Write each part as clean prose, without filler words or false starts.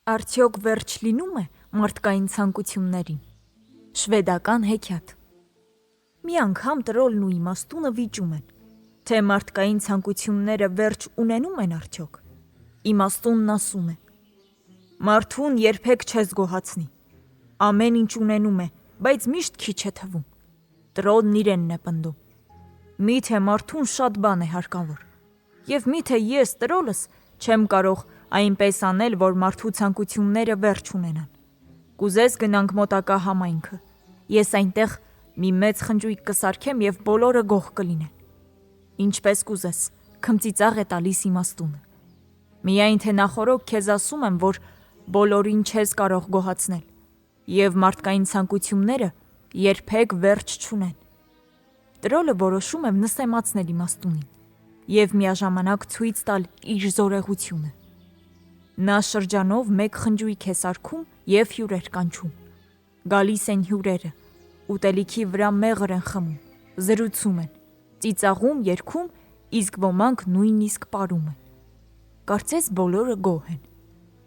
Արդյոք վերջ լինում է մարդկային ցանկություններին։ Շվեդական հեքիաթ։ Մի անգամ տրոլն ու իմաստունը վիճում են, թե մարդկային ցանկությունները վերջ ունենում են արդյոք։ Իմաստունն ասում է. մարդուն երբեք չես գոհացնի։ Ամեն ինչ ունենում է, բայց միշտ քիչ է թվում։ Տրոլն իրենն է պնդում. միթե մարդուն շատ բան է հարկավոր։ Եվ միթե ես տրոլս չեմ կարող այնպես անել, որ մարդու ցանկությունները վերջ ունենան։ Կուզես գնանք մոտակա համայնքը։ Ես այնտեղ մի մեծ խնջույք կսարքեմ եւ բոլորը գոհ կլինեն։ Ինչպես կուզես, քմծիծաղ է տալիս իմաստունը։ Միայն թե նախորոք քեզ ասում եմ, որ բոլորին չես կարող գոհացնել, եւ մարդկային ցանկությունները երբեք վերջ չունեն։ Տրոլը որոշում է նսեմացնել իմաստունին եւ միաժամանակ ցույց տալ իր զորեղությունը։ Նա շրջանով մեկ խնջույք է սարքում եւ հյուրեր կանչում։ Գալիս են հյուրերը, ուտելիքի վրա մեղր են խմում, զրուցում են, ծիծաղում, երգում, իսկ ոմանք նույնիսկ պարում են։ Կարծես բոլորը գոհ են։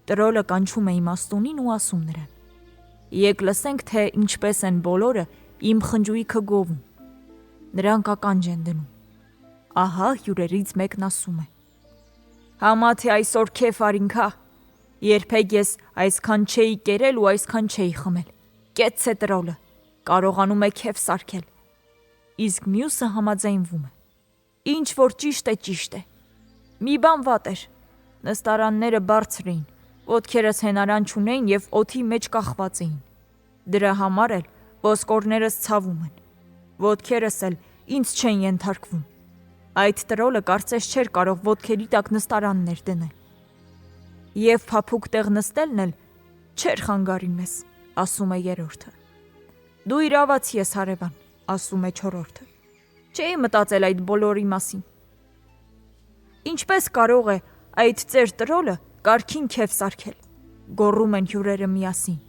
Տրոլը կանչում է իմաստունին ու ասում նրան. Եկ լսենք, թե ինչպես են բոլորը իմ խնջույքը գովում։ Նրանք ականջ են դնում։ Ահա հյուրերից մեկն ասում է. Համա թե այսօր քեֆ արինքա։ Երբեք ես այսքան չէի կերել ու այսքան չէի խմել։ Կեցց է տրոլը, կարողանում է քեֆ սարքել։ Իսկ մյուսը համաձայնվում է. Ինչ որ ճիշտ է։ Մի բան վատ էր։ Նստարանները բարձր էին, ոտքերս հենարան չունեին եւ օդի մեջ կախված էին։ Դրա համար էլ ոսկորներս ցավում են։ Ոտքերս էլ ինձ չեն ենթարկվում։ Այդ տրոլը կարծես չէր կարող ոտքերի տակ նստարաններ դնել։ Եվ փափուկ տեղ նստելն էլ չէր խանգարի մեզ, ասում է երրորդը։ Դու իրավացի ես, հարևան, ասում է չորրորդը։ Չէի մտածել այդ բոլորի մասին։ Ինչպես կարող է այդ ծեր տրոլը կարքին քեֆ սարքել, գոռում են հյուրերը միասին։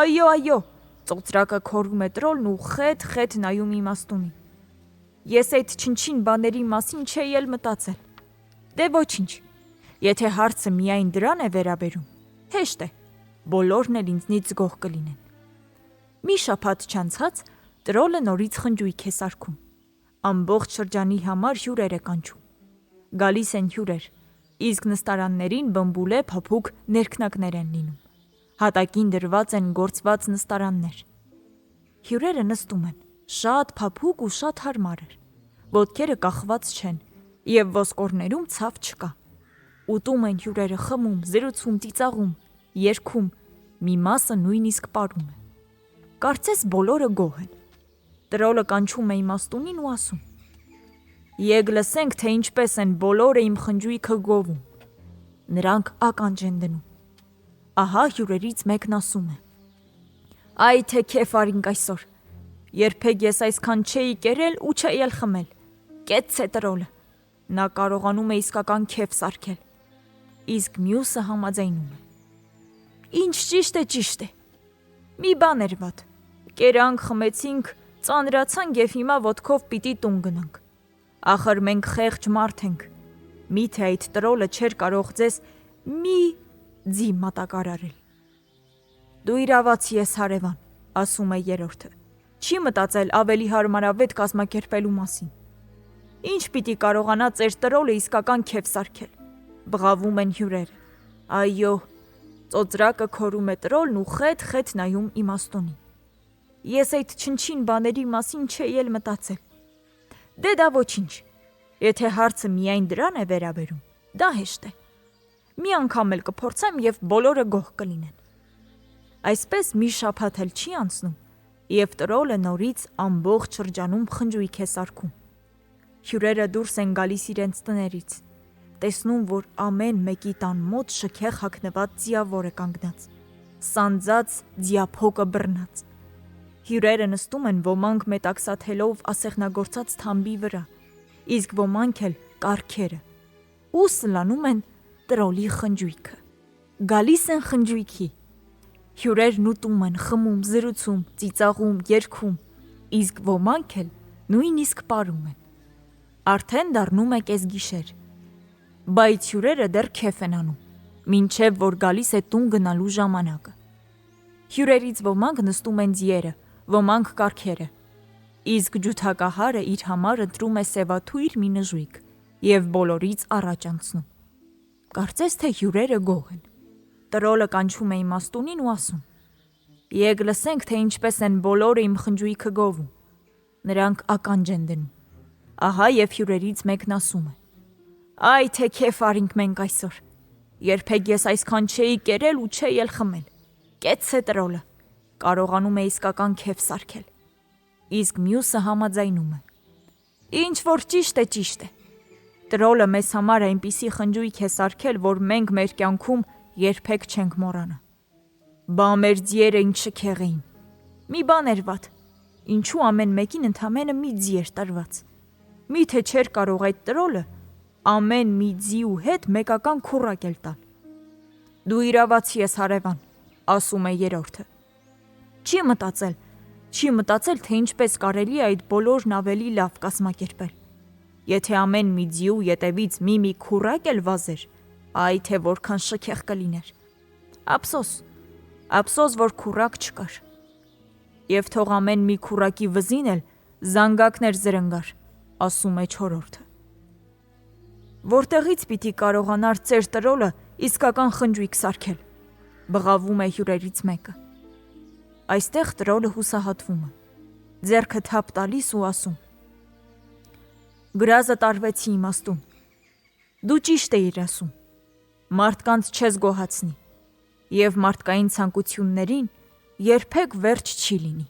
Այո, ծոծրակը քորում է տրոլն ու խետ նայում իմաստունին։ Ես այդ չնչին բաների մասին չէի էլ մտածել։ Դե ոչինչ, եթե հարցը միայն դրան է վերաբերում, հեշտ է, բոլորն էլ ինձնից գոհ կլինեն։ Մի շաբաթ չանցած տրոլը նորից խնջույք է սարքում։ Ամբողջ շրջանի համար հյուրեր է կանչում։ Գալիս են հյուրեր, իսկ նստարաններին բմբուլե փափուկ ներքնակներ են լինում։ Հատակին դրված են գործված նստարաններ։ Հյուրերը նստում են, շատ փափուկ ու շատ հարմար էր։ Ոտքերը կախված չեն եւ ոսկորներում ցավ չկա։ Ուտում են հյուրերը, խմում, զրուցում, ծիծաղում, երգում, մի մասը նույնիսկ պարում է։ Կարծես բոլորը գոհ են։ Տրոլը կանչում է իմաստունին ու ասում. Եկ լսենք, թե ինչպես են բոլորը իմ խնջույքը գովում։ Նրանք ականջ են դնում։ Ահա հյուրերից մեկն ասում է. Այ թե քեֆ արինք այսօր։ Երբեք ես այսքան չէի կերել ու չէի էլ խմել։ Կեցց է տրոլը։ Նա կարողանում է իսկական քեֆ սարքել։ Իսկ մյուսը համաձայնում է. Ինչ ճիշտ է։ Մի բան էր վատ։ Կերանք, խմեցինք, ծանրացանք եւ հիմա ոտքով պիտի տուն գնանք։ Ախր մենք խեղճ մարդ ենք։ Միթե այդ տրոլը չէր կարող ձեզ մի ձի մատակարարել։ Դու իրավացի ես, հարևան, ասում է երրորդը։ Չի մտածել ավելի հարմարավետ կազմակերպելու մասին։ Ինչ պիտի կարողանա ծեր տրոլը իսկական քեֆ սարքել։ Բղավում են հյուրերը։ Այո, ծոծրակը քորում է տրոլն ու խետ նայում իմաստունին։ Ես այդ չնչին բաների մասին չէի էլ մտածել։ Դե դա ոչինչ։ Եթե հարցը միայն դրան է վերաբերում, դա հեշտ է։ Մի անգամ էլ կփորձեմ եւ բոլորը գոհ կլինեն։ Այսպես մի շաբաթ էլ չի անցնում, եւ տրոլը նորից ամբողջ շրջանում խնջույք է սարքում։ Հյուրերը դուրս են գալիս իրենց տներից, տեսնում, որ ամեն մեկի տան մոտ շքեղ հագնված ձիավոր է կանգնած, սանձած ձիափոկը բռնած։ Հյուրերը նստում են ոմանք մետաքսաթելով ասեղնագործած թամբի վրա, իսկ ոմանք էլ կառքերը, ու սլանում են տրոլի խնջույքը։ Գալիս են խնջույքի։ Հյուրերն ուտում են, խմում, զրուցում, ծիծաղում, երգում, իսկ ոմանք էլ նույնիսկ պարում են։ Արդեն դառնում է կեսգիշեր։ Բայց հյուրերը դեռ քեֆ են անում։ մինչև որ գալիս է տուն գնալու ժամանակը։ Հյուրերից ոմանք նստում են ձիերը, ոմանք կառքերը, իսկ ջութակահարը իր համար ընտրում է սևաթույր մի նժույգ և բոլորից առաջ անցնում։ Կարծես թե հյուրերը գող են։ Տրոլը կանչում է իմաստունին ու ասում. «Եկ լսենք, թե ինչպես են բոլորը իմ խնջույքը գովում»։ Նրանք ականջ են դնում։ Ահա և հյուրերից մեկն ասում է. «Այ թե քեֆ արինք մենք այսօր։ Երբեք ես այսքան չէի կերել ու չէի էլ խմել։ Կեցցե տրոլը, կարողանում է իսկական քեֆ սարքել»։ Իսկ մյուսը համաձայնում է. «Ինչ որ ճիշտ է, ճիշտ է։ Տրոլը մեզ համար այնպիսի խնջույք է սարքել, որ մենք մեր կյանքում երբեք չենք մոռանա։ Բա մեր ձիերը ինչ շքեղ էին։ Մի բան էր վատ, ինչու ամեն մեկին ընդամենը մի ձի էր տրված։ Միթե չէր կարող այդ տրոլը ամեն մի ձիու հետ մեկական քուռակ էլ տալ»։ «Դու իրավացի ես, հարևան», ասում է երրորդը։ Չի մտածել, թե ինչպես կարելի է այդ բոլորն ավելի լավ կազմակերպել։ Եթե ամեն մի ձիու ետևից մի քուռակ էլ վազեր, այ թե որքան շքեղ կլիներ։ Ափսոս, որ քուռակ չկար։ Եվ թող ամեն մի քուռակի վզին էլ զանգակներ զրնգար, ասում է չորրորդը։ «Որտեղից պիտի կարողանար ծեր տրոլը իսկական խնջույք սարքել», բղավում է հյուրերից մեկը։ Այստեղ տրոլը հուսահատվում է, ձեռքը թափ տալիս ու ասում. «Գրազը տարվեցի իմաստուն։ Դու ճիշտ էիր ասում, մարդկանց չես գոհացնի, և մարդկային ցանկություններին երբեք վերջ չի լինի»։